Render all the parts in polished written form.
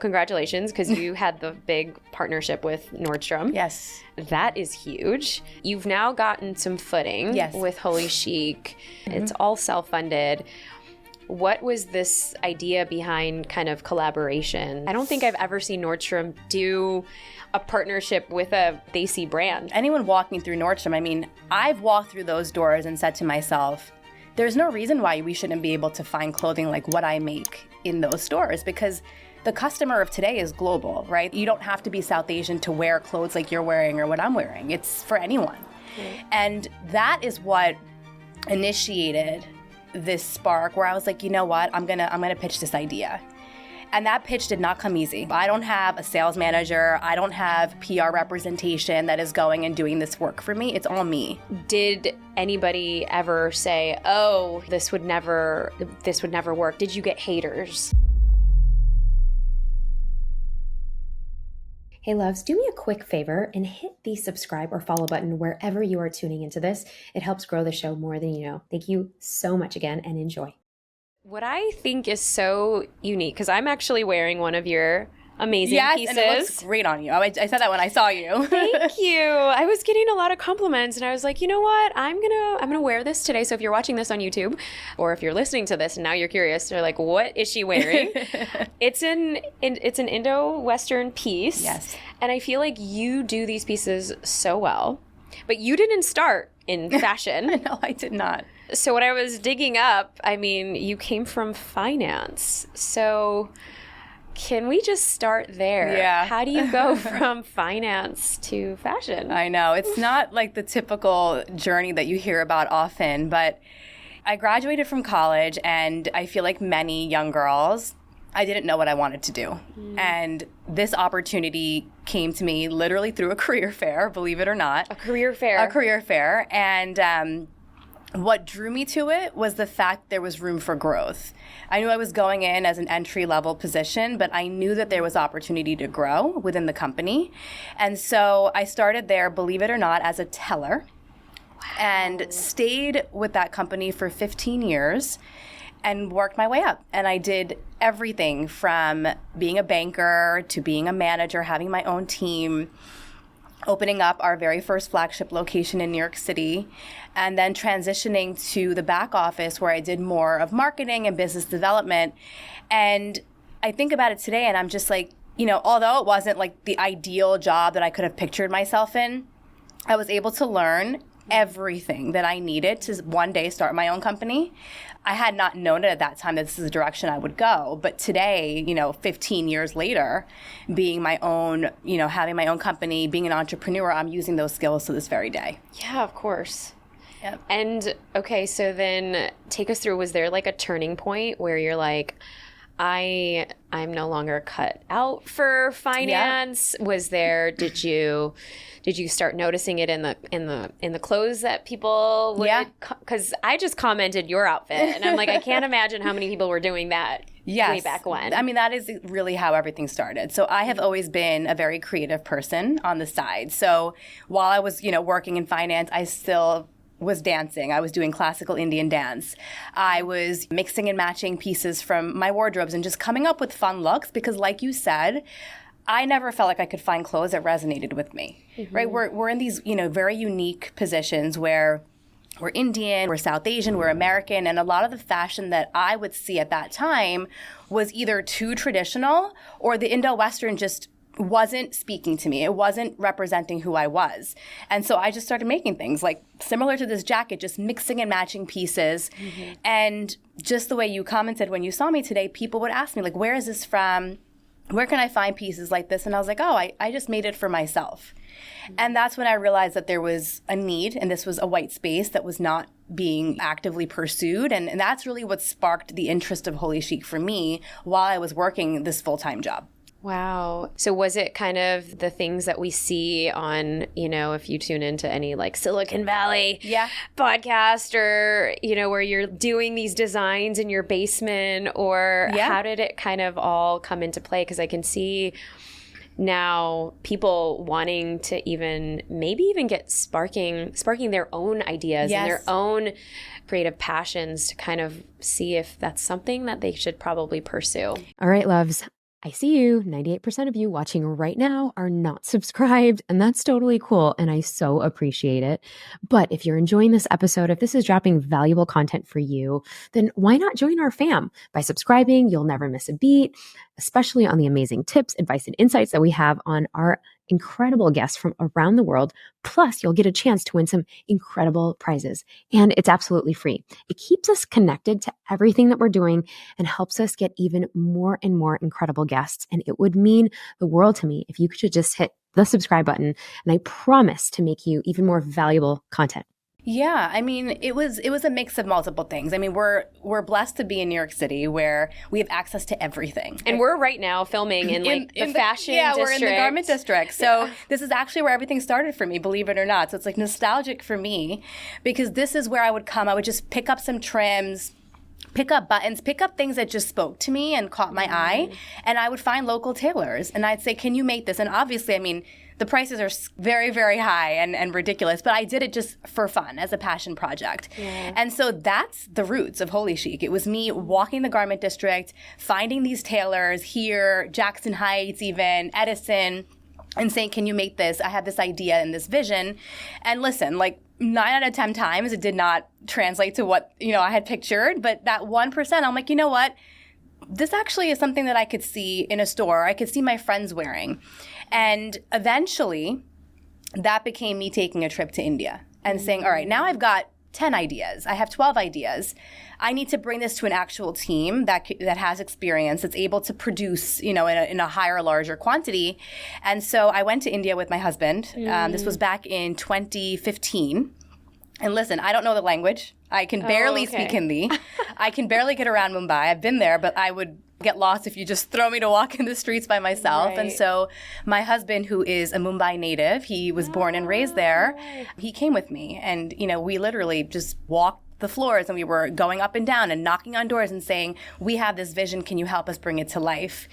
Congratulations, because you had the big partnership with Nordstrom. Yes. That is huge. You've now gotten some footing with Holi Chic. It's all self-funded. What was this idea behind kind of collaboration? I don't think I've ever seen Nordstrom do a partnership with a Desi brand. Anyone walking through Nordstrom, I mean, I've walked through those doors and said to myself, there's no reason why we shouldn't be able to find clothing like what I make in those stores, because the customer of today is global, right? You don't have to be South Asian to wear clothes like you're wearing or what I'm wearing. It's for anyone. And that is what initiated this spark where I was like, you know what, I'm gonna pitch this idea. And that pitch did not come easy. I don't have a sales manager. I don't have PR representation that is going and doing this work for me. It's all me. Did anybody ever say, oh, this would never work? Did you get haters? Hey loves, do me a quick favor and hit the subscribe or follow button wherever you are tuning into this. It helps grow the show more than you know. Thank you so much again and enjoy. What I think is so unique, because I'm actually wearing one of your amazing pieces. And it looks great on you. I said that when I saw you. Thank you. I was getting a lot of compliments and I was like, you know what? I'm gonna wear this today. So if you're watching this on YouTube or if you're listening to this and now you're curious, you're like, what is she wearing? It's an Indo-Western piece. Yes. And I feel like you do these pieces so well, but you didn't start in fashion. No, I did not. So when I was digging up, I mean, you came from finance. So can we just start there? Yeah. How do you go from finance to fashion? I know. It's not like the typical journey that you hear about often, but I graduated from college and I feel like many young girls, I didn't know what I wanted to do. And this opportunity came to me literally through a career fair, believe it or not. A career fair. A career fair. And what drew me to it was the fact there was room for growth. I knew I was going in as an entry-level position, but I knew that there was opportunity to grow within the company. And so I started there, believe it or not, as a teller. Wow. And stayed with that company for 15 years and worked my way up. And I did everything from being a banker to being a manager, having my own team, opening up our very first flagship location in New York City, and then transitioning to the back office where I did more of marketing and business development. And I think about it today and I'm just like, you know, although it wasn't like the ideal job that I could have pictured myself in, I was able to learn everything that I needed to one day start my own company. I had not known it at that time that this is the direction I would go. But today, you know, 15 years later, being my own, you know, having my own company, being an entrepreneur, I'm using those skills to this very day. Yeah, of course. Yep. And okay, so then take us through, was there like a turning point where you're like, I'm no longer cut out for finance? Yeah. Was there, did you start noticing it in the clothes that people would? Yeah. Because I just commented your outfit and I'm like, I can't imagine how many people were doing that way back when. I mean, that is really how everything started. So I have always been a very creative person on the side. So while I was, you know, working in finance, I still was dancing. I was doing classical Indian dance. I was mixing and matching pieces from my wardrobes and just coming up with fun looks because, like you said, I never felt like I could find clothes that resonated with me, right? We're in these, you know, very unique positions where we're Indian, we're South Asian, we're American, and a lot of the fashion that I would see at that time was either too traditional or the Indo-Western just wasn't speaking to me. It wasn't representing who I was. And so I just started making things like similar to this jacket, just mixing and matching pieces. And just the way you commented when you saw me today, people would ask me like, where is this from? Where can I find pieces like this? And I was like, oh, I just made it for myself. And that's when I realized that there was a need and this was a white space that was not being actively pursued. And that's really what sparked the interest of Holi Chic for me while I was working this full-time job. Wow. So was it kind of the things that we see on, you know, if you tune into any like Silicon Valley podcast or, you know, where you're doing these designs in your basement, or how did it kind of all come into play? Because I can see now people wanting to maybe even get sparking their own ideas and their own creative passions to kind of see if that's something that they should probably pursue. All right, loves. I see you. 98% of you watching right now are not subscribed, and that's totally cool. And I so appreciate it. But if you're enjoying this episode, if this is dropping valuable content for you, then why not join our fam? By subscribing, you'll never miss a beat, especially on the amazing tips, advice, and insights that we have on our incredible guests from around the world. Plus, you'll get a chance to win some incredible prizes. And it's absolutely free. It keeps us connected to everything that we're doing and helps us get even more and more incredible guests. And it would mean the world to me if you could just hit the subscribe button. And I promise to make you even more valuable content. Yeah, I mean, it was a mix of multiple things. I mean, we're blessed to be in New York City where we have access to everything. And we're right now filming in the fashion district. Yeah, we're in the garment district. So this is actually where everything started for me, believe it or not. So it's like nostalgic for me because this is where I would come. I would just pick up some trims, pick up buttons, pick up things that just spoke to me and caught my eye. And I would find local tailors and I'd say, can you make this? And obviously, I mean, the prices are very, very high and ridiculous, but I did it just for fun as a passion project. Yeah. And so that's the roots of Holi Chic. It was me walking the garment district, finding these tailors here, Jackson Heights even, Edison, and saying, can you make this? I have this idea and this vision. And listen, like 9 out of 10 times, it did not translate to what, I had pictured. But that 1%, I'm like, you know what? This actually is something that I could see in a store. I could see my friends wearing. And eventually, that became me taking a trip to India and saying, all right, now I've got 10 ideas. I have 12 ideas. I need to bring this to an actual team that has experience, that's able to produce, in a higher, larger quantity. And so I went to India with my husband. This was back in 2015. And listen, I don't know the language. I can barely speak Hindi. I can barely get around Mumbai. I've been there, but I would get lost if you just throw me to walk in the streets by myself. Right. And so my husband, who is a Mumbai native, he was born and raised there, he came with me. And, we literally just walked the floors and we were going up and down and knocking on doors and saying, we have this vision, can you help us bring it to life?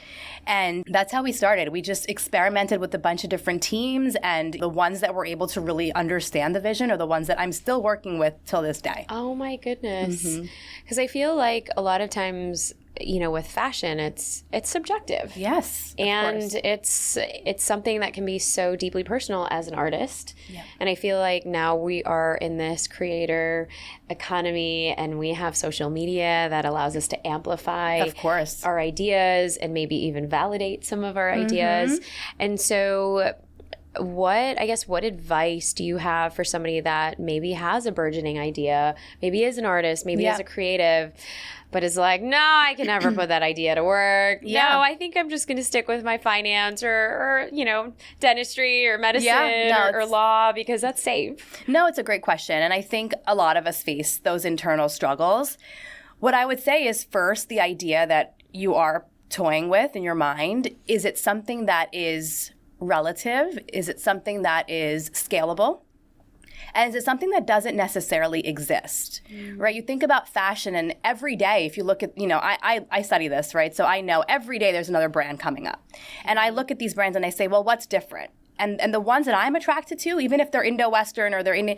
And that's how we started. We just experimented with a bunch of different teams, and the ones that were able to really understand the vision are the ones that I'm still working with till this day. Oh my goodness. Because I feel like a lot of times, with fashion, it's subjective. Yes. And it's something that can be so deeply personal as an artist. Yeah. And I feel like now we are in this creator economy and we have social media that allows us to amplify of course our ideas and maybe even validate some of our ideas. And so what advice do you have for somebody that maybe has a burgeoning idea, maybe is an artist, maybe is a creative, but is like, no, I can never put that idea to work. No, I think I'm just going to stick with my finance or dentistry or medicine or law because that's safe. No, it's a great question. And I think a lot of us face those internal struggles. What I would say is first, the idea that you are toying with in your mind, is it something that is relative? Is it something that is scalable? And is it something that doesn't necessarily exist, right? You think about fashion and every day, if you look at, I study this, right? So I know every day there's another brand coming up. And I look at these brands and I say, well, what's different? And the ones that I'm attracted to, even if they're Indo-Western or they're Indian,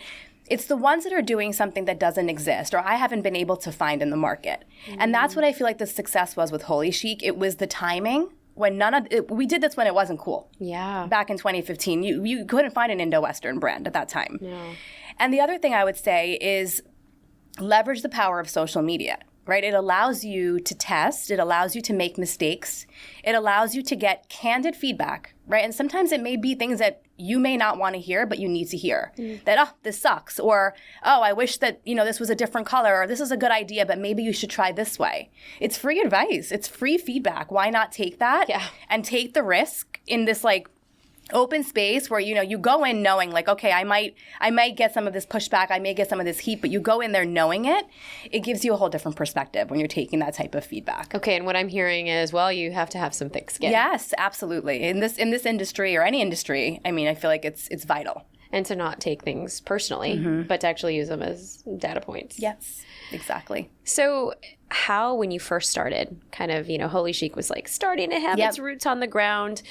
it's the ones that are doing something that doesn't exist or I haven't been able to find in the market. And that's what I feel like the success was with Holi Chic. It was the timing. When we did this when it wasn't cool. Yeah. Back in 2015, you couldn't find an Indo-Western brand at that time. No. And the other thing I would say is leverage the power of social media, right? It allows you to test. It allows you to make mistakes. It allows you to get candid feedback, right? And sometimes it may be things that you may not want to hear, but you need to hear. That, this sucks. Or, I wish that, this was a different color. Or this is a good idea, but maybe you should try this way. It's free advice. It's free feedback. Why not take that and take the risk in this, open space where, you go in knowing okay, I might get some of this pushback. I may get some of this heat, but you go in there knowing it gives you a whole different perspective when you're taking that type of feedback. Okay. And what I'm hearing is, you have to have some thick skin. Yes, absolutely. In this industry or any industry, I feel like it's vital. And to not take things personally, but to actually use them as data points. Yes, exactly. So how, when you first started, kind of, Holi Chic was starting to have its roots on the ground.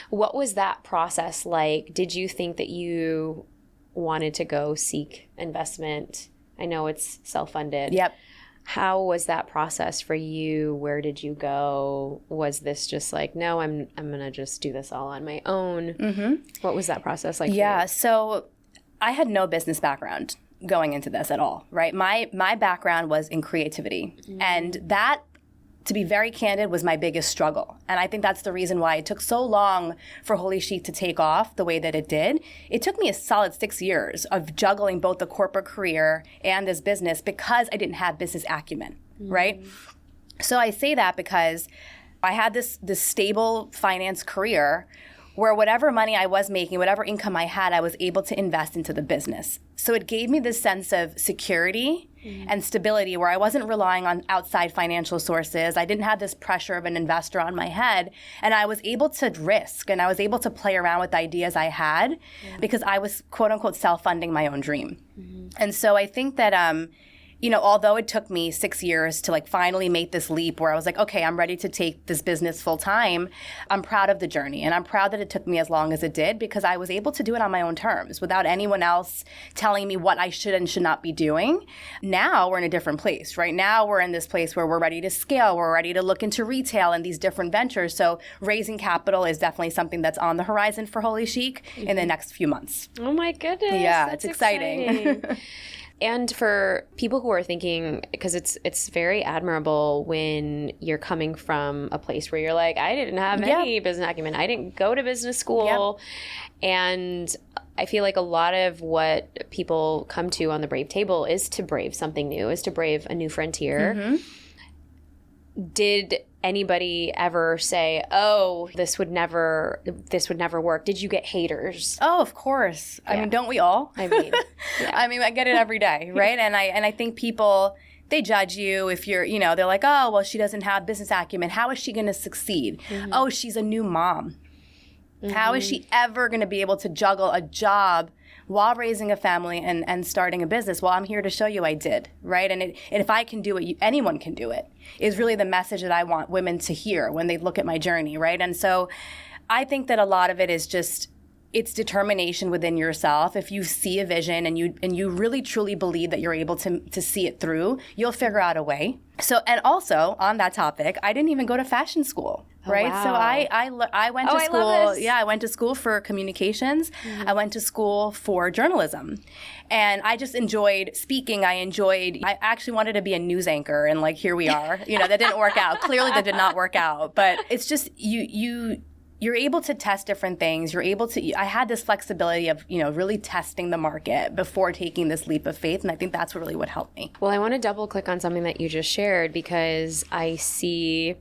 What was that process like? Did you think that you wanted to go seek investment? I know it's self-funded. Yep. How was that process for you? Where did you go? Was this just like, no, I'm going to just do this all on my own? Mm-hmm. What was that process like for you? So I had no business background going into this at all, right? My background was in creativity. Mm-hmm. And that, to be very candid, was my biggest struggle. And I think that's the reason why it took so long for Holi Chic to take off the way that it did. It took me a solid 6 years of juggling both the corporate career and this business because I didn't have business acumen, right? So I say that because I had this stable finance career where whatever money I was making, whatever income I had, I was able to invest into the business. So it gave me this sense of security and stability where I wasn't relying on outside financial sources. I didn't have this pressure of an investor on my head. And I was able to risk and I was able to play around with the ideas I had because I was, quote unquote, self-funding my own dream. And so I think that, although it took me 6 years to like finally make this leap where I was like, okay, I'm ready to take this business full time, I'm proud of the journey. And I'm proud that it took me as long as it did because I was able to do it on my own terms without anyone else telling me what I should and should not be doing. Now we're in a different place. Right now we're in this place where we're ready to scale. We're ready to look into retail and these different ventures. So raising capital is definitely something that's on the horizon for Holi Chic in the next few months. Oh my goodness. Yeah, that's it's exciting. And for people who are thinking, because it's very admirable when you're coming from a place where you're like, I didn't have any business acumen. I didn't go to business school. And I feel like a lot of what people come to on the Brave table is to brave something new, is to brave a new frontier. Did anybody ever say, oh, this would never work? Did you get haters? Oh, of course. I mean, don't we all? I mean, I get it every day, right? And I think people, they judge you if you're, they're like, oh, well, she doesn't have business acumen. How is she going to succeed? Oh, she's a new mom. How is she ever going to be able to juggle a job while raising a family and starting a business? Well, I'm here to show you I did, right? And if I can do it, anyone can do it, is really the message that I want women to hear when they look at my journey, right? And so I think that a lot of it is just, it's determination within yourself. If you see a vision and you really truly believe that you're able to see it through, you'll figure out a way. So, and also on that topic, I didn't even go to fashion school. Right. Wow. So I went to school. I love this. Yeah, I went to school for communications. I went to school for journalism. And I just enjoyed speaking. I actually wanted to be a news anchor. And like, here we are. That didn't work out. Clearly that did not work out. But it's just you're able to test different things. I had this flexibility of, really testing the market before taking this leap of faith. And I think that's really what helped me. Well, I want to double click on something that you just shared because I see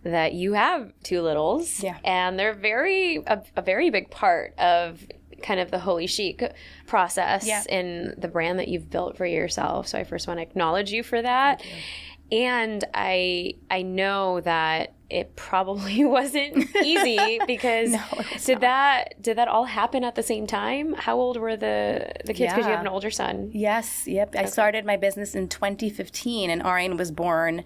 that you have two littles, and they're a very big part of kind of the Holi Chic process in the brand that you've built for yourself. So I first want to acknowledge you for that. Thank you. And I know that it probably wasn't easy because did that all happen at the same time? How old were the kids? Because you have an older son. Yes. Yep. Okay. I started my business in 2015, and Arian was born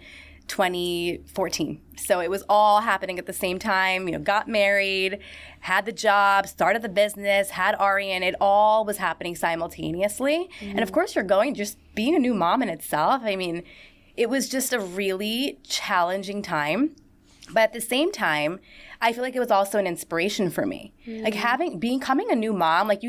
2014. So it was all happening at the same time, got married, had the job, started the business, had Arian. It all was happening simultaneously. And of course just being a new mom in itself, I mean, it was just a really challenging time. But at the same time, I feel like it was also an inspiration for me. Like becoming a new mom, like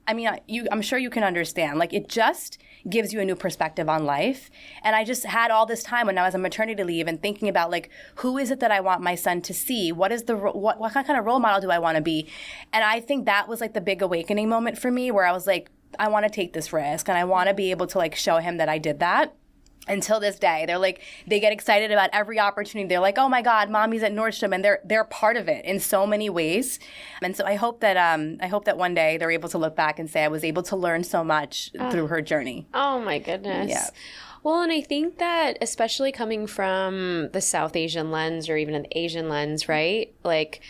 I'm sure you can understand, like it just gives you a new perspective on life. And I just had all this time when I was on maternity leave and thinking about like, who is it that I want my son to see? What kind of role model do I want to be? And I think that was like the big awakening moment for me where I was like, I want to take this risk and I want to be able to like show him that I did that. Until this day, they get excited about every opportunity. They're like, oh my God, mommy's at Nordstrom, and they're part of it in so many ways. And so I hope that one day they're able to look back and say I was able to learn so much through her journey. Oh my goodness. Yeah. Well, and I think that especially coming from the South Asian lens or even an Asian lens, right? Like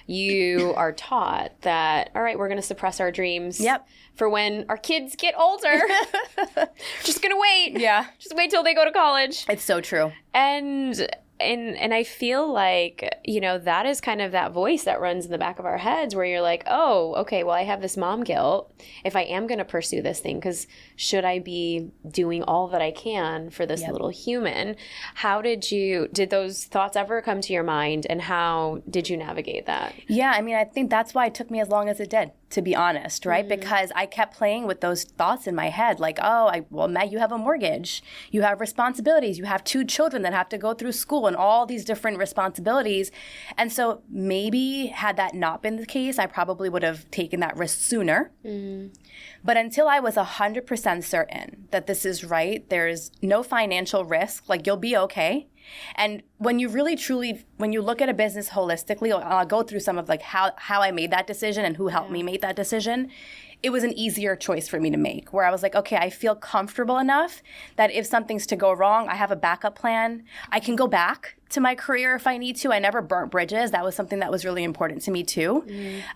you are taught that, all right, we're going to suppress our dreams for when our kids get older. Just going to wait. Yeah. Just wait till they go to college. It's so true. And And I feel like, you know, that is kind of that voice that runs in the back of our heads where you're like, oh, okay, well, I have this mom guilt if I am going to pursue this thing, because should I be doing all that I can for this little human? How did those thoughts ever come to your mind, and how did you navigate that? Yeah, I mean, I think that's why it took me as long as it did, to be honest, right? Because I kept playing with those thoughts in my head, like, well, Meg, you have a mortgage, you have responsibilities, you have 2 children that have to go through school and all these different responsibilities. And so maybe had that not been the case, I probably would have taken that risk sooner. But until I was 100% certain that this is right, there's no financial risk, like you'll be okay. And when you really truly, when you look at a business holistically, I'll go through some of like how I made that decision and who helped me make that decision. It was an easier choice for me to make, where I was like, okay, I feel comfortable enough that if something's to go wrong, I have a backup plan. I can go back to my career if I need to. I never burnt bridges. That was something that was really important to me too.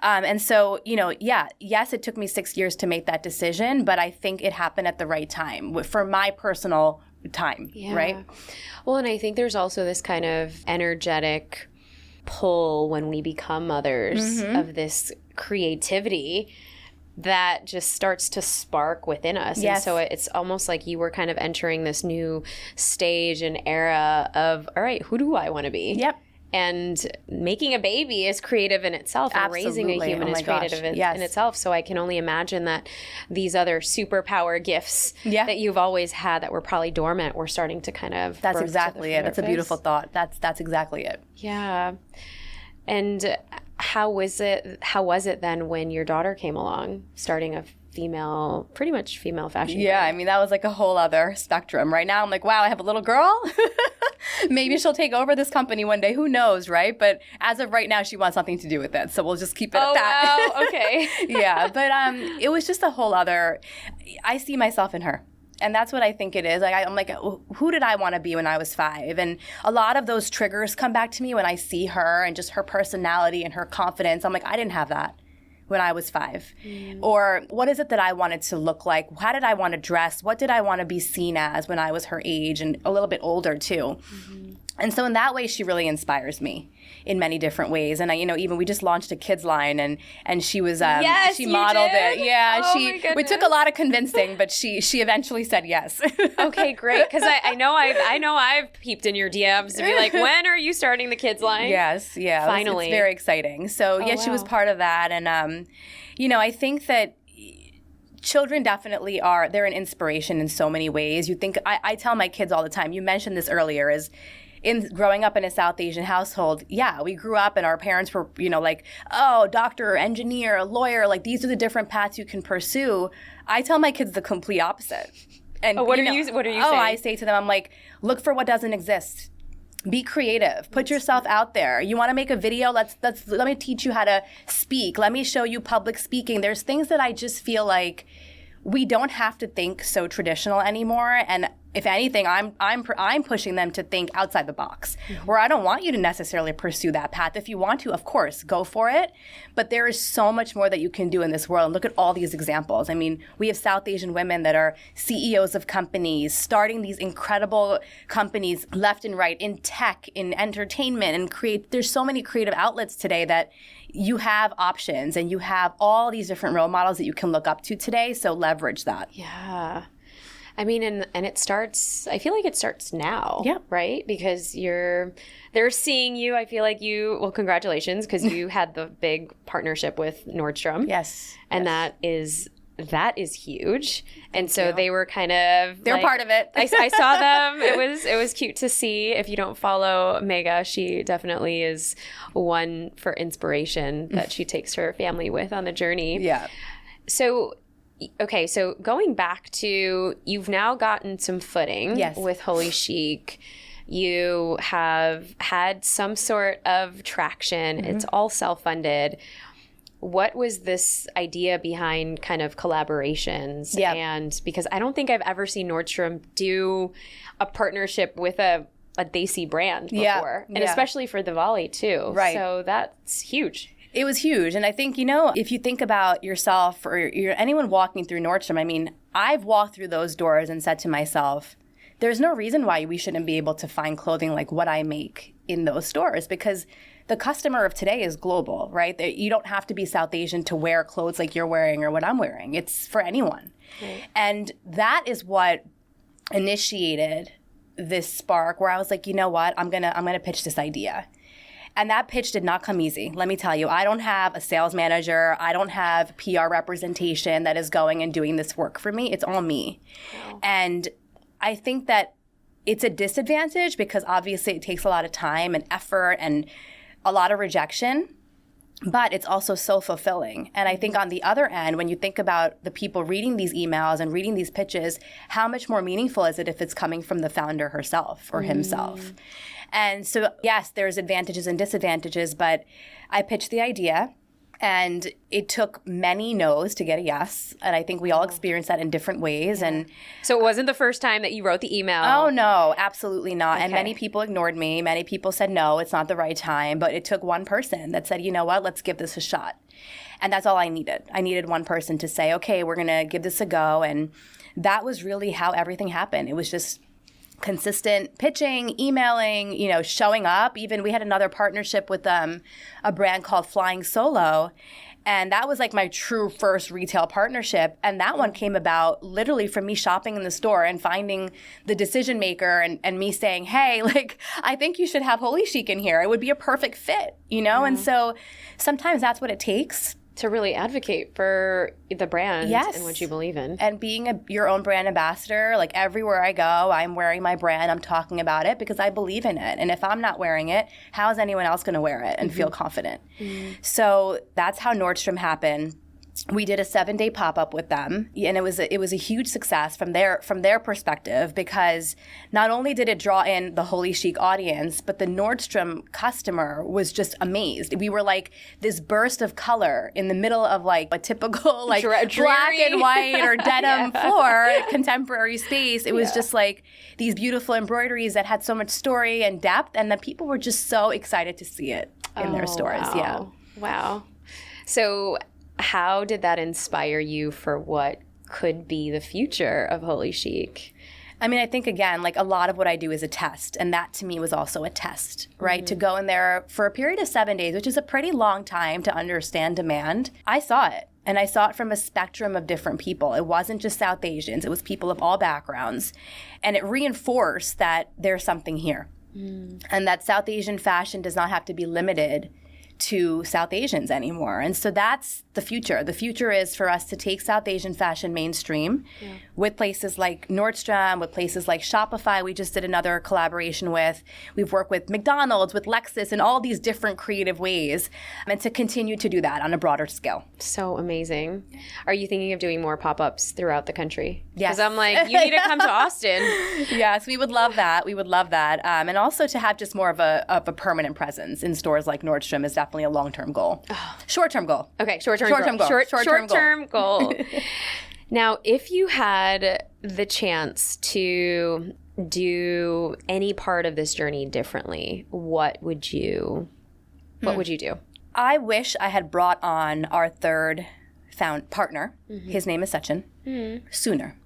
And so, you know, yes, it took me 6 years to make that decision, but I think it happened at the right time for my personal time, right? Well, and I think there's also this kind of energetic pull when we become mothers of this creativity that just starts to spark within us. And so it's almost like you were kind of entering this new stage and era of, all right, who do I want to be? And making a baby is creative in itself, and raising a human is creative in itself. So I can only imagine that these other superpower gifts that you've always had that were probably dormant were starting to kind of That's exactly it. That's a beautiful thought. That's exactly it. Yeah. And how was it then when your daughter came along, starting a pretty much female fashion brand? I mean, that was like a whole other spectrum. Right now, I'm like, wow, I have a little girl. Maybe she'll take over this company one day. Who knows, right? But as of right now, she wants something to do with it. So we'll just keep it at that. Wow, okay. But it was just a whole other, I see myself in her. And that's what I think it is. Like I'm like, who did I want to be when I was 5? And a lot of those triggers come back to me when I see her and just her personality and her confidence. I'm like, I didn't have that when I was 5. Or what is it that I wanted to look like? How did I want to dress? What did I want to be seen as when I was her age and a little bit older too? And so in that way, she really inspires me in many different ways. And even we just launched a kids line, and she was she modeled it. Yeah, we took a lot of convincing, but she eventually said yes. Okay, great. Because I know I've peeped in your DMs to be like, when are you starting the kids line? Yes, yeah, finally, it's very exciting. So she was part of that, and I think that children definitely they're an inspiration in so many ways. You think I tell my kids all the time. You mentioned this earlier, is in growing up in a South Asian household, we grew up and our parents were, like, oh, doctor, engineer, lawyer, like these are the different paths you can pursue. I tell my kids the complete opposite. And what are you saying? I say to them, I'm like, look for what doesn't exist. Be creative. Put yourself out there. You want to make a video? Let me teach you how to speak. Let me show you public speaking. There's things that I just feel like we don't have to think so traditional anymore. And if anything, I'm pushing them to think outside the box, where I don't want you to necessarily pursue that path. If you want to, of course, go for it. But there is so much more that you can do in this world. And look at all these examples. I mean, we have South Asian women that are CEOs of companies, starting these incredible companies left and right in tech, in entertainment, and there's so many creative outlets today that you have options, and you have all these different role models that you can look up to today. So leverage that. Yeah. I mean, and it starts, I feel like it starts now, right? Because they're seeing you. I feel like well, congratulations, because you had the big partnership with Nordstrom. Yes. And that is huge. And so they were kind of, they're part of it. I saw them. It was cute to see. If you don't follow Megha, she definitely is one for inspiration that she takes her family with on the journey. Yeah. So, okay, so going back to, you've now gotten some footing with Holi Chic. You have had some sort of traction. It's all self-funded. What was this idea behind kind of collaborations? And because I don't think I've ever seen Nordstrom do a partnership with a Desi brand before. And especially for Diwali too. Right. So that's huge. It was huge. And I think, if you think about yourself or anyone walking through Nordstrom, I mean, I've walked through those doors and said to myself, there's no reason why we shouldn't be able to find clothing like what I make in those stores, because the customer of today is global, right? You don't have to be South Asian to wear clothes like you're wearing or what I'm wearing. It's for anyone. Right. And that is what initiated this spark where I was like, you know what, I'm gonna pitch this idea. And that pitch did not come easy. Let me tell you, I don't have a sales manager. I don't have PR representation that is going and doing this work for me. It's all me. Wow. And I think that it's a disadvantage because obviously it takes a lot of time and effort and a lot of rejection, but it's also so fulfilling. And I think on the other end, when you think about the people reading these emails and reading these pitches, how much more meaningful is it if it's coming from the founder herself or himself? And so, yes, there's advantages and disadvantages, but I pitched the idea. And it took many no's to get a yes. And I think we all experienced that in different ways. And so it wasn't the first time that you wrote the email? Oh, no, absolutely not. Okay. And many people ignored me. Many people said, no, it's not the right time. But it took one person that said, you know what, let's give this a shot. And that's all I needed. I needed one person to say, okay, we're going to give this a go. And that was really how everything happened. It was just consistent pitching, emailing, showing up. Even we had another partnership with a brand called Flying Solo. And that was like my true first retail partnership. And that one came about literally from me shopping in the store and finding the decision maker and me saying, hey, like, I think you should have Holi Chic in here. It would be a perfect fit, And so sometimes that's what it takes. To really advocate for the brand and what you believe in. And being your own brand ambassador, like everywhere I go, I'm wearing my brand, I'm talking about it because I believe in it. And if I'm not wearing it, how is anyone else going to wear it and feel confident? So that's how Nordstrom happened. We did a 7-day pop-up with them, and it was a huge success from their perspective because not only did it draw in the Holi Chic audience, but the Nordstrom customer was just amazed. We were like this burst of color in the middle of like a typical like black and white or denim floor, contemporary space. It was just like these beautiful embroideries that had so much story and depth, and the people were just so excited to see it in their stores. Wow. Wow. So how did that inspire you for what could be the future of Holi Chic? I mean, I think, again, like a lot of what I do is a test. And that to me was also a test, right? To go in there for a period of 7 days, which is a pretty long time to understand demand. I saw it. And I saw it from a spectrum of different people. It wasn't just South Asians. It was people of all backgrounds. And it reinforced that there's something here. And that South Asian fashion does not have to be limited to South Asians anymore. And so that's the future. The future is for us to take South Asian fashion mainstream with places like Nordstrom, with places like Shopify. We just did another collaboration with. We've worked with McDonald's, with Lexus, in all these different creative ways, and to continue to do that on a broader scale. So amazing. Are you thinking of doing more pop-ups throughout the country? Yes. Because I'm like, you need to come to Austin. Yes, we would love that. We would love that. And also to have just more of a permanent presence in stores like Nordstrom is definitely a long-term goal. Short-term goal. Okay, short-term goal. Now, if you had the chance to do any part of this journey differently, what would you do? I wish I had brought on our third partner. His name is Sachin, sooner.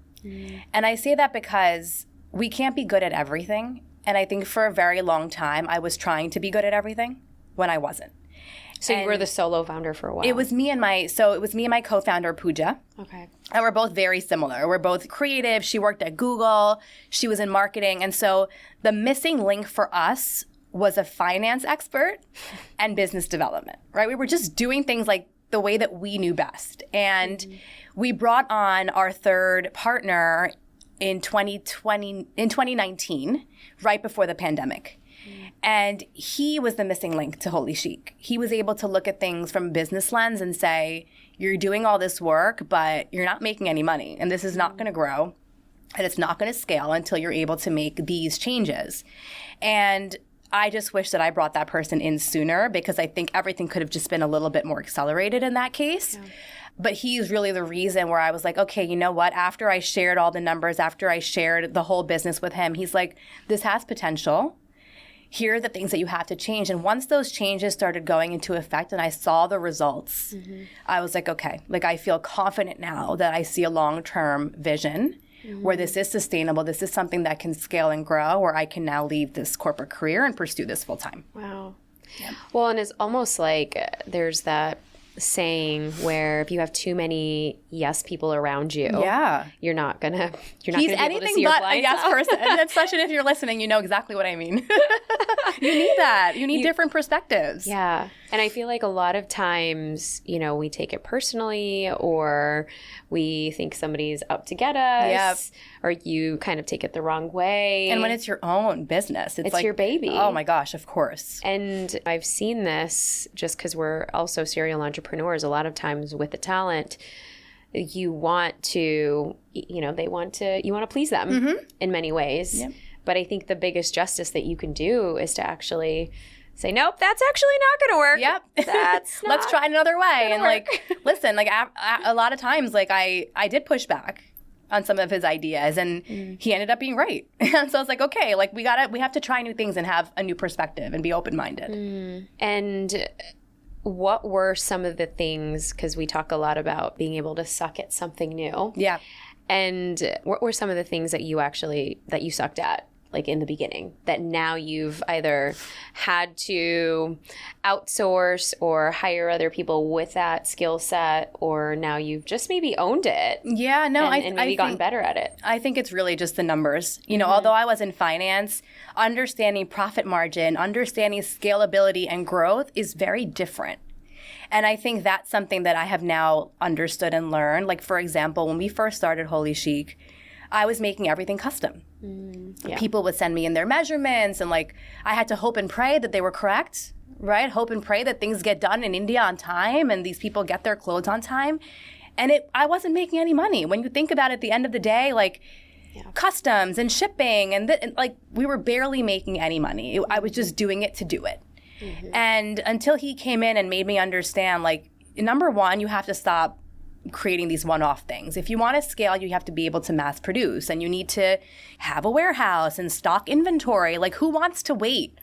And I say that because we can't be good at everything. And I think for a very long time, I was trying to be good at everything when I wasn't. So you were the solo founder for a while. It was me and my co-founder, Pooja. Okay. And we're both very similar. We're both creative. She worked at Google. She was in marketing. And so the missing link for us was a finance expert and business development, right? We were just doing things like the way that we knew best. And we brought on our third partner in 2019, right before the pandemic. And he was the missing link to Holi Chic. He was able to look at things from a business lens and say, you're doing all this work, but you're not making any money. And this is not going to grow. And it's not going to scale until you're able to make these changes. And I just wish that I brought that person in sooner because I think everything could have just been a little bit more accelerated in that case. Yeah. But he's really the reason where I was like, okay, you know what? After I shared all the numbers, after I shared the whole business with him, he's like, this has potential. Here are the things that you have to change. And once those changes started going into effect and I saw the results, I was like, okay, like I feel confident now that I see a long-term vision where this is sustainable, this is something that can scale and grow, where I can now leave this corporate career and pursue this full time. Wow. Yeah. Well, and it's almost like there's that saying where if you have too many yes people around you, you're not gonna be able to see your blind a yes person. And especially if you're listening, you know exactly what I mean. You need that. You need different perspectives. Yeah. And I feel like a lot of times, you know, we take it personally, or we think somebody's out to get us, or you kind of take it the wrong way. And when it's your own business, it's like your baby. Oh my gosh, of course. And I've seen this just because we're also serial entrepreneurs. A lot of times with the talent, you want to, you know, you want to please them in many ways. Yep. But I think the biggest justice that you can do is to actually say, nope, that's actually not going to work. Yep. That's let's try it another way. And like, listen, like a lot of times, like I did push back on some of his ideas, and he ended up being right. And so I was like, okay, like we have to try new things and have a new perspective and be open-minded. And what were some of the things, because we talk a lot about being able to suck at something new. Yeah. And what were some of the things that you sucked at? Like in the beginning, that now you've either had to outsource or hire other people with that skill set, or now you've just maybe owned it. Yeah, no, and maybe gotten better at it. I think it's really just the numbers. You know, although I was in finance, understanding profit margin, understanding scalability and growth is very different. And I think that's something that I have now understood and learned. Like, for example, when we first started Holi Chic, I was making everything custom. People would send me in their measurements, and like I had to hope and pray that they were correct, right? Hope and pray that things get done in India on time and these people get their clothes on time. And I wasn't making any money. When you think about it, at the end of the day, like customs and shipping and like we were barely making any money. I was just doing it to do it. And until he came in and made me understand, like, number one, you have to stop creating these one-off things. If you want to scale, you have to be able to mass produce, and you need to have a warehouse and stock inventory. Like, who wants to wait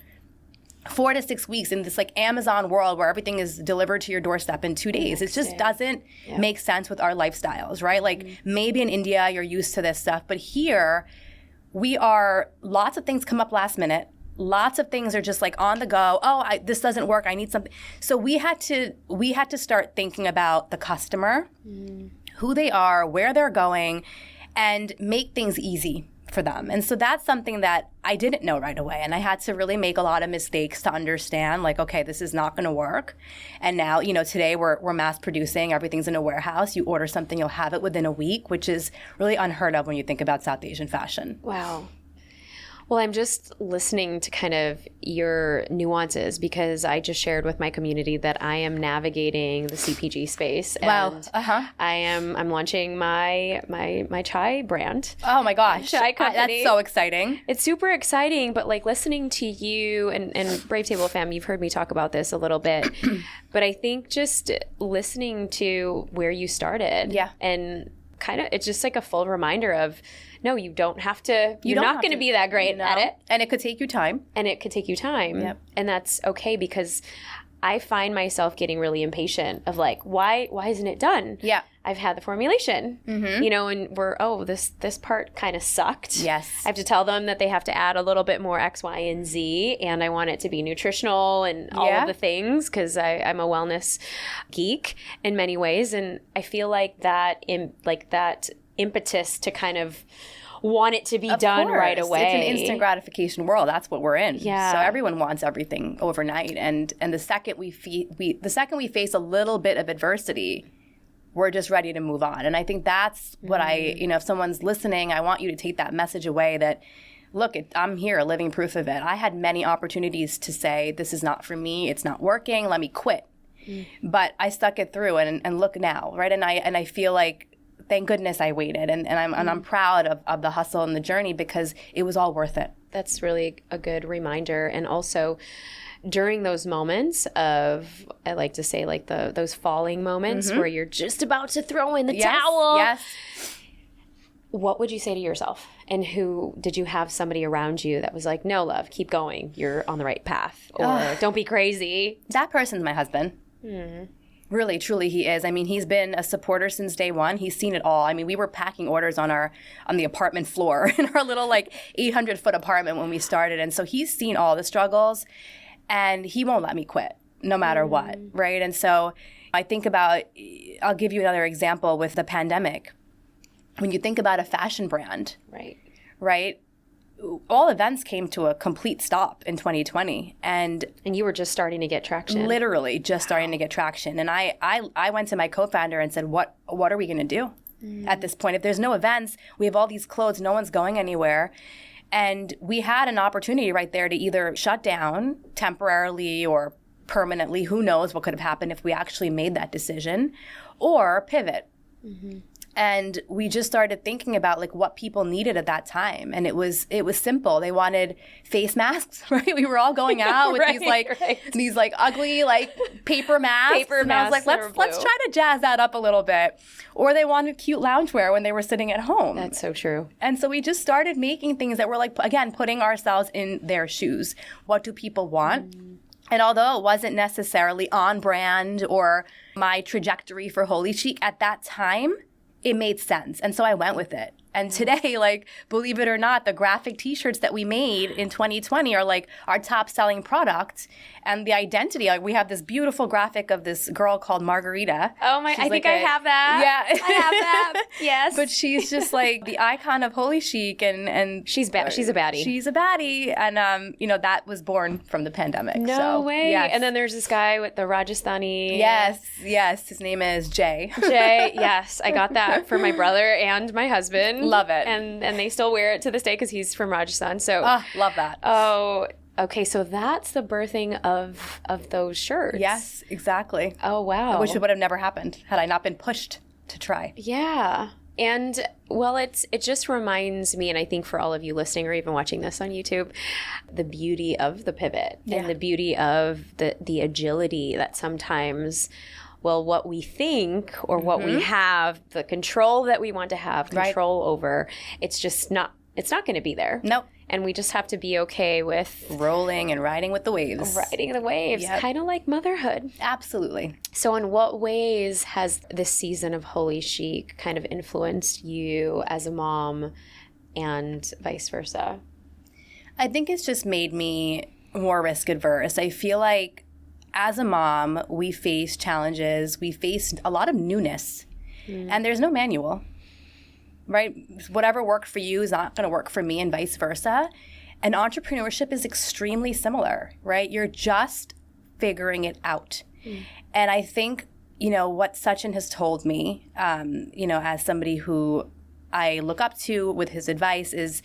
4 to 6 weeks in this like Amazon world where everything is delivered to your doorstep in 2 days? It just doesn't make sense with our lifestyles, right? Like maybe in India you're used to this stuff, but here lots of things come up last minute. Lots of things are just like on the go. Oh, this doesn't work. I need something. So we had to start thinking about the customer, who they are, where they're going, and make things easy for them. And so that's something that I didn't know right away. And I had to really make a lot of mistakes to understand, like, okay, this is not going to work. And now, you know, today we're mass producing. Everything's in a warehouse. You order something, you'll have it within a week, which is really unheard of when you think about South Asian fashion. Wow. Well, I'm just listening to kind of your nuances, because I just shared with my community that I am navigating the CPG space. Wow. And I'm launching my chai brand. Oh my gosh. Chai company. That's so exciting. It's super exciting, but like listening to you and Brave Table Fam, you've heard me talk about this a little bit, but I think just listening to where you started and kind of, it's just like a full reminder of, no, you don't have to, you're not going to be that great at it. And it could take you time. Yep. And that's okay, because I find myself getting really impatient of like, why isn't it done? Yeah. I've had the formulation, you know, and this part kind of sucked. Yes. I have to tell them that they have to add a little bit more X, Y, and Z, and I want it to be nutritional and all of the things, because I'm a wellness geek in many ways, and I feel like that impetus to kind of want it to be done right away. It's an instant gratification world. That's what we're in. Yeah. So everyone wants everything overnight, and the second we face a little bit of adversity, we're just ready to move on. And I think that's what if someone's listening, I want you to take that message away that, look, I'm here, living proof of it. I had many opportunities to say, this is not for me, it's not working, let me quit. But I stuck it through, and look now, right? And I feel like, thank goodness I waited, and I'm proud of the hustle and the journey, because it was all worth it. That's really a good reminder. And also, during those moments of, I like to say, like those falling moments where you're just about to throw in the towel. Yes. What would you say to yourself? And who did you have somebody around you that was like, no, love, keep going. You're on the right path. Or don't be crazy. That person's my husband. Really, truly, he is. I mean, he's been a supporter since day one. He's seen it all. I mean, we were packing orders on the apartment floor in our little 800-foot apartment when we started. And so he's seen all the struggles, and he won't let me quit no matter what, right? And so I think about, I'll give you another example with the pandemic. When you think about a fashion brand, right? All events came to a complete stop in 2020. And you were just starting to get traction. Literally just starting to get traction. And I went to my co-founder and said, what are we going to do at this point? If there's no events, we have all these clothes, no one's going anywhere. And we had an opportunity right there to either shut down temporarily or permanently, who knows what could have happened if we actually made that decision, or pivot. And we just started thinking about what people needed at that time. And it was simple. They wanted face masks, right? We were all going out with these ugly paper masks. And I was like, let's try to jazz that up a little bit. Or they wanted cute loungewear when they were sitting at home. That's so true. And so we just started making things that were again, putting ourselves in their shoes. What do people want? And although it wasn't necessarily on brand or my trajectory for Holi Chic at that time, it made sense. And so I went with it. And today, believe it or not, the graphic T-shirts that we made in 2020 are our top selling product. And the identity, we have this beautiful graphic of this girl called Margarita. Oh my, I think I have that. Yeah. I have that. Yes. But she's just the icon of Holi Chic, and she's a baddie. She's a baddie. And, that was born from the pandemic. No way. Yes. And then there's this guy with the Rajasthani. Yes. His name is Jay. Jay, yes. I got that for my brother and my husband. Love it. And they still wear it to this day because he's from Rajasthan. So love that. Oh, okay. So that's the birthing of those shirts. Yes, exactly. Oh, wow. I wish it would have never happened had I not been pushed to try. Yeah. And well, it just reminds me, and I think for all of you listening or even watching this on YouTube, the beauty of the pivot and the beauty of the agility that sometimes, well, what we think or what we have, the control that we want to have control over, it's not going to be there. Nope. And we just have to be okay with rolling and riding with the waves. Riding the waves, kind of like motherhood. Absolutely. So in what ways has this season of Holi Chic kind of influenced you as a mom and vice versa? I think it's just made me more risk adverse. I feel like as a mom, we face challenges. We face a lot of newness. And there's no manual. Right? Whatever worked for you is not going to work for me and vice versa. And entrepreneurship is extremely similar, right? You're just figuring it out. And I think, what Sachin has told me, as somebody who I look up to with his advice is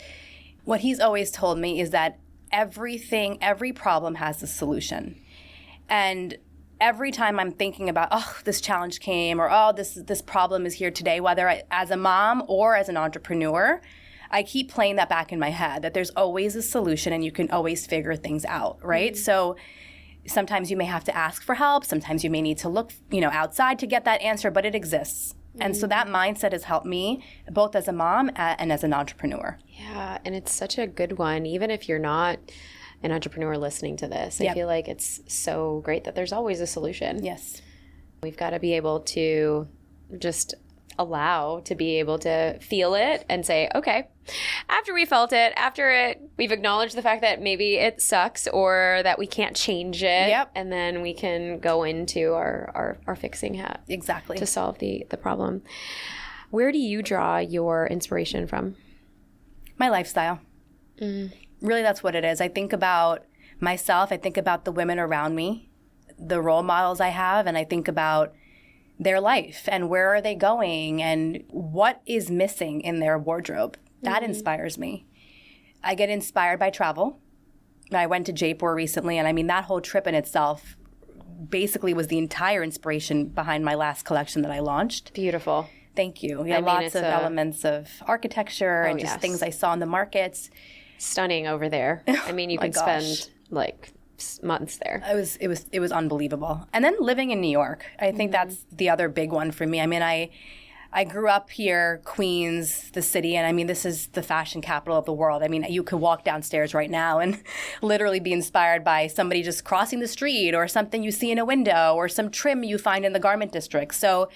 what he's always told me is that every problem has a solution. And every time I'm thinking about, this challenge came, or this problem is here today, whether as a mom or as an entrepreneur, I keep playing that back in my head, that there's always a solution and you can always figure things out, right? So sometimes you may have to ask for help. Sometimes you may need to look, outside to get that answer, but it exists. And so that mindset has helped me both as a mom and as an entrepreneur. Yeah, and it's such a good one, even if you're not an entrepreneur listening to this. I feel like it's so great that there's always a solution. Yes. We've got to be able to just allow to be able to feel it and say, okay, after we felt it, we've acknowledged the fact that maybe it sucks or that we can't change it. And then we can go into our fixing hat. Exactly. To solve the problem. Where do you draw your inspiration from? My lifestyle. Really, that's what it is. I think about myself. I think about the women around me, the role models I have, and I think about their life and where are they going and what is missing in their wardrobe. That inspires me. I get inspired by travel. I went to Jaipur recently, and that whole trip in itself basically was the entire inspiration behind my last collection that I launched. Beautiful. Thank you. Lots of elements of architecture and just things I saw in the markets. Stunning over there. You can spend months there. It was unbelievable. And then living in New York, I think that's the other big one for me. I grew up here, Queens, the city, and I mean, this is the fashion capital of the world. I mean, you could walk downstairs right now and literally be inspired by somebody just crossing the street or something you see in a window or some trim you find in the garment district. So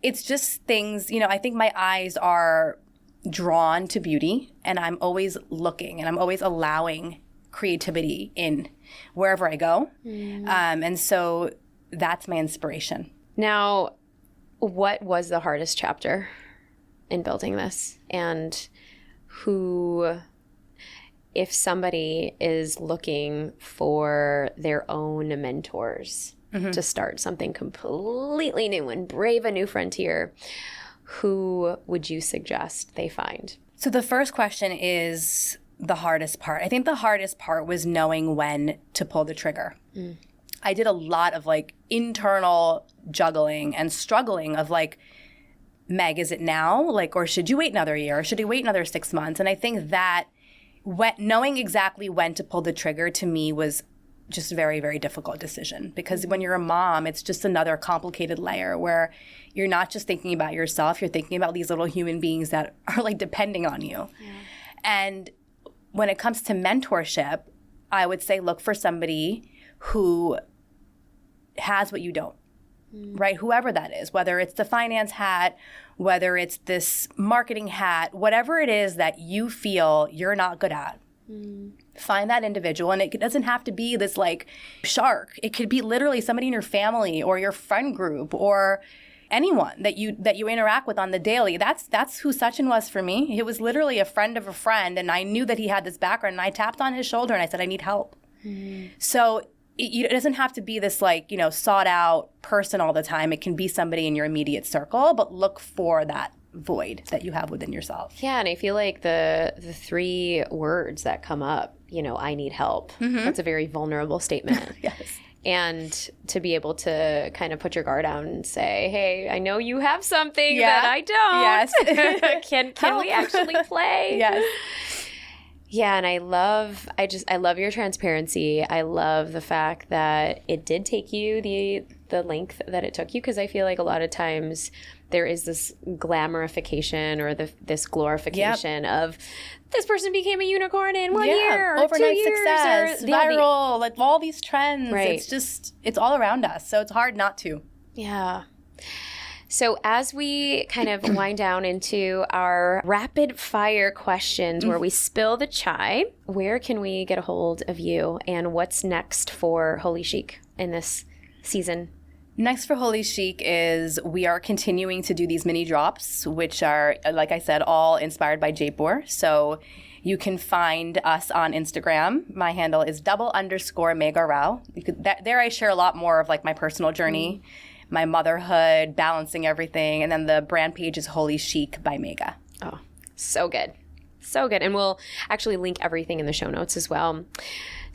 it's just things, I think my eyes are drawn to beauty, and I'm always looking and I'm always allowing creativity in wherever I go. And so that's my inspiration. Now, what was the hardest chapter in building this? And who, if somebody is looking for their own mentors to start something completely new and brave a new frontier, who would you suggest they find? So the first question is the hardest part. I think the hardest part was knowing when to pull the trigger. I did a lot of internal juggling and struggling of Meg, is it now? Or should you wait another year? Or should you wait another 6 months? And I think that knowing exactly when to pull the trigger to me was just a very, very difficult decision, because when you're a mom, it's just another complicated layer where you're not just thinking about yourself, you're thinking about these little human beings that are depending on you. Yeah. And when it comes to mentorship, I would say look for somebody who has what you don't, right? Whoever that is, whether it's the finance hat, whether it's this marketing hat, whatever it is that you feel you're not good at, find that individual. And it doesn't have to be this shark. It could be literally somebody in your family or your friend group or anyone that you interact with on the daily. That's who Sachin was for me. He was literally a friend of a friend, and I knew that he had this background, and I tapped on his shoulder and I said, I need help. So it doesn't have to be this sought out person all the time. It can be somebody in your immediate circle, but look for that void that you have within yourself. Yeah, and I feel like the three words that come up, I need help. That's a very vulnerable statement. Yes. And to be able to kind of put your guard down and say, hey, I know you have something that I don't. Yes. Can we actually play? Yes. Yeah, and I love your transparency. I love the fact that it did take you the length that it took you, because I feel like a lot of times there is this glamorification or this glorification of this person became a unicorn in 1 year or overnight 2 years. success, viral, all these trends. Right. It's all around us, so it's hard not to. Yeah. So as we kind of wind down into our rapid fire questions where we spill the chai, where can we get a hold of you, and what's next for Holi Chic in this season? Next for Holi Chic is we are continuing to do these mini drops, which are, like I said, all inspired by Jaipur. So you can find us on Instagram. My handle is _Megha Rao. There I share a lot more of my personal journey, my motherhood, balancing everything. And then the brand page is Holi Chic by Megha. Oh, so good. So good. And we'll actually link everything in the show notes as well.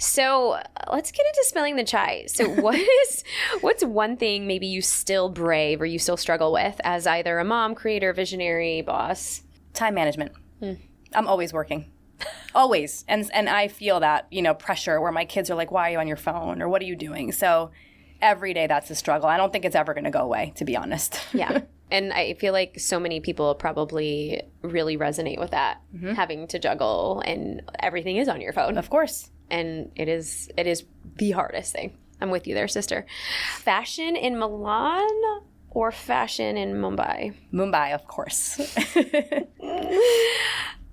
So let's get into spilling the chai. So what's one thing maybe you still brave or you still struggle with as either a mom, creator, visionary, boss? Time management. I'm always working. Always. And I feel that, pressure where my kids are like, why are you on your phone? Or what are you doing? So every day that's a struggle. I don't think it's ever going to go away, to be honest. Yeah. And I feel like so many people probably really resonate with that, having to juggle and everything is on your phone. Of course. And it is the hardest thing. I'm with you there, sister. Fashion in Milan or fashion in Mumbai? Mumbai, of course.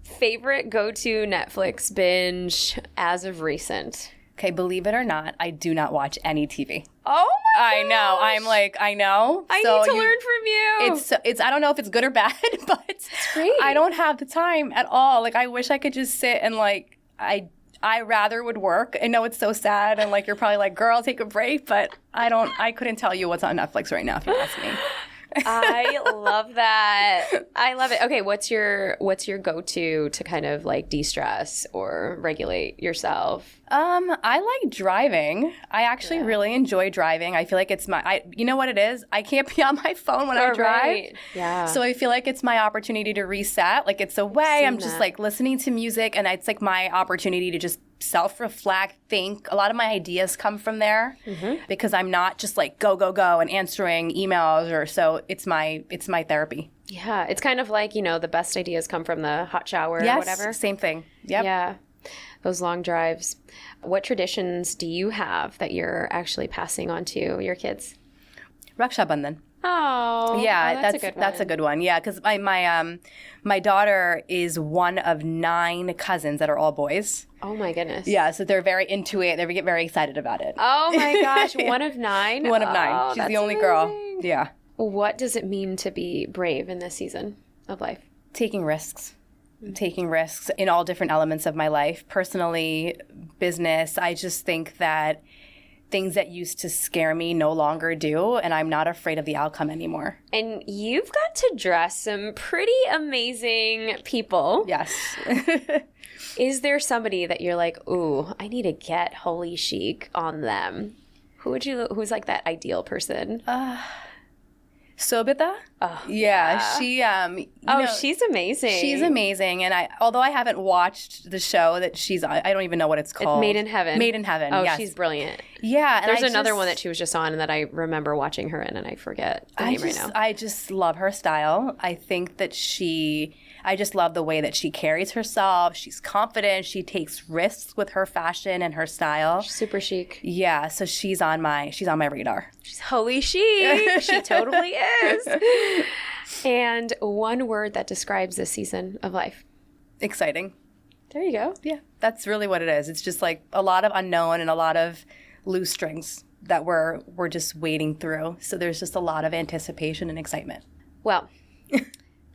Favorite go-to Netflix binge as of recent? Okay, believe it or not, I do not watch any TV. Oh my I know. I know. I need to learn from you. It's I don't know if it's good or bad, but it's great. I don't have the time at all. I wish I could just sit and I rather would work. I know it's so sad and you're probably girl, take a break, but I couldn't tell you what's on Netflix right now if you ask me. I love that. I love it. Okay, what's your go-to to kind of de-stress or regulate yourself? I like driving. I actually really enjoy driving. I feel like it's you know what it is? I can't be on my phone when I drive. Right. Yeah. So I feel like it's my opportunity to reset. It's a way I'm just listening to music, and it's my opportunity to just self-reflect, think. A lot of my ideas come from there because I'm not just like go, go, go and answering emails or so. It's my therapy. Yeah. It's kind of like, the best ideas come from the hot shower or whatever. Same thing. Yep. Yeah. Those long drives. What traditions do you have that you're actually passing on to your kids? Raksha Bandhan. Oh, yeah, that's a good one. That's a good one. Yeah, because my daughter is one of 9 cousins that are all boys. Oh my goodness. Yeah, so they're very into it. They get very excited about it. Oh my gosh, one of 9. One of 9. She's the only girl. Yeah. What does it mean to be brave in this season of life? Taking risks. Taking risks in all different elements of my life, personally, business. I just think that things that used to scare me no longer do, and I'm not afraid of the outcome anymore. And you've got to dress some pretty amazing people. Yes. Is there somebody that you're like, ooh, I need to get Holi Chic on them? Who's like that ideal person? Sobita? Oh, yeah. She she's amazing. She's amazing. And although I haven't watched the show that she's on, I don't even know what it's called. It's Made in Heaven. Made in Heaven. Oh, yes. She's brilliant. Yeah. There's another one that she was just on and that I remember watching her in, and I forget the name right now. I just love her style. I think that I just love the way that she carries herself. She's confident. She takes risks with her fashion and her style. She's super chic. Yeah. So she's on my radar. She's Holi Chic. She totally is. And one word that describes this season of life. Exciting. There you go. Yeah, that's really what it is. It's just like a lot of unknown and a lot of loose strings that we're just wading through. So there's just a lot of anticipation and excitement. Well,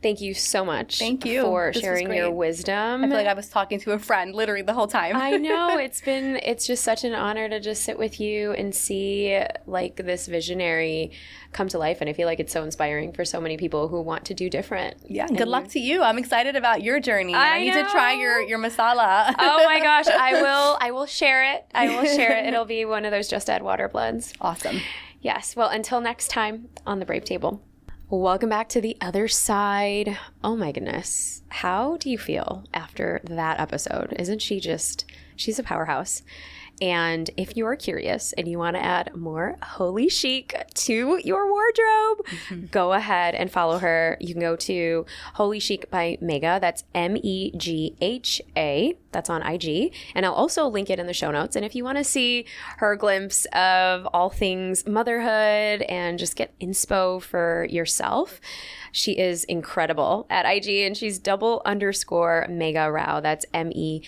thank you so much. Thank you for sharing your wisdom. I feel like I was talking to a friend literally the whole time. I know. It's just such an honor to just sit with you and see like this visionary come to life. And I feel like it's so inspiring for so many people who want to do different. Yeah. Good luck to you. I'm excited about your journey. I need to try your masala. Oh my gosh. I will share it. It'll be one of those Just Add Water blends. Awesome. Yes. Well, until next time on the Brave Table. Welcome back to the other side. Oh my goodness. How do you feel after that episode? She's a powerhouse. And if you are curious and you want to add more Holi Chic to your wardrobe, go ahead and follow her. You can go to Holi Chic by Megha. That's Megha. That's on IG. And I'll also link it in the show notes. And if you want to see her glimpse of all things motherhood and just get inspo for yourself, she is incredible at IG, and she's _Megha Rao. That's MEGHARAO.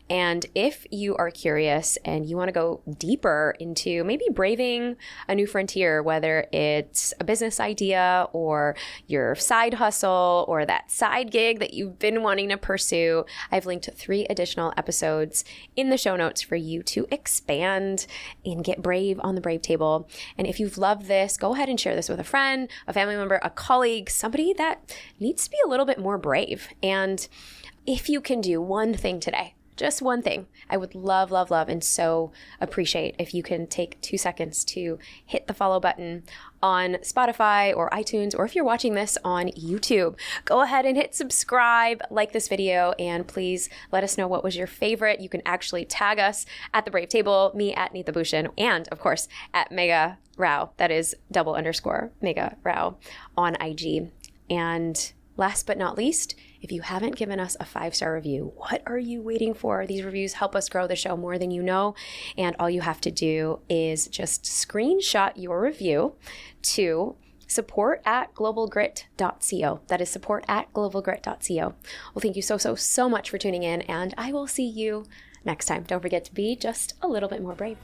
And if you are curious and you want to go deeper into maybe braving a new frontier, whether it's a business idea or your side hustle or that side gig that you've been wanting to pursue, I've linked 3 additional episodes in the show notes for you to expand and get brave on the Brave Table. And if you've loved this, go ahead and share this with a friend, a family member, a colleague, somebody that needs to be a little bit more brave. And if you can do one thing today, just one thing, I would love, love, love, and so appreciate if you can take 2 seconds to hit the follow button on Spotify or iTunes, or if you're watching this on YouTube, go ahead and hit subscribe, like this video, and please let us know what was your favorite. You can actually tag us at The Brave Table, me at Neeta Bhushan, and of course at Megha Rao. That is _Megha Rao on IG. And last but not least, if you haven't given us a 5-star review, what are you waiting for? These reviews help us grow the show more than you know. And all you have to do is just screenshot your review to support@globalgrit.co. That is support@globalgrit.co. Well, thank you so much for tuning in, and I will see you next time. Don't forget to be just a little bit more brave.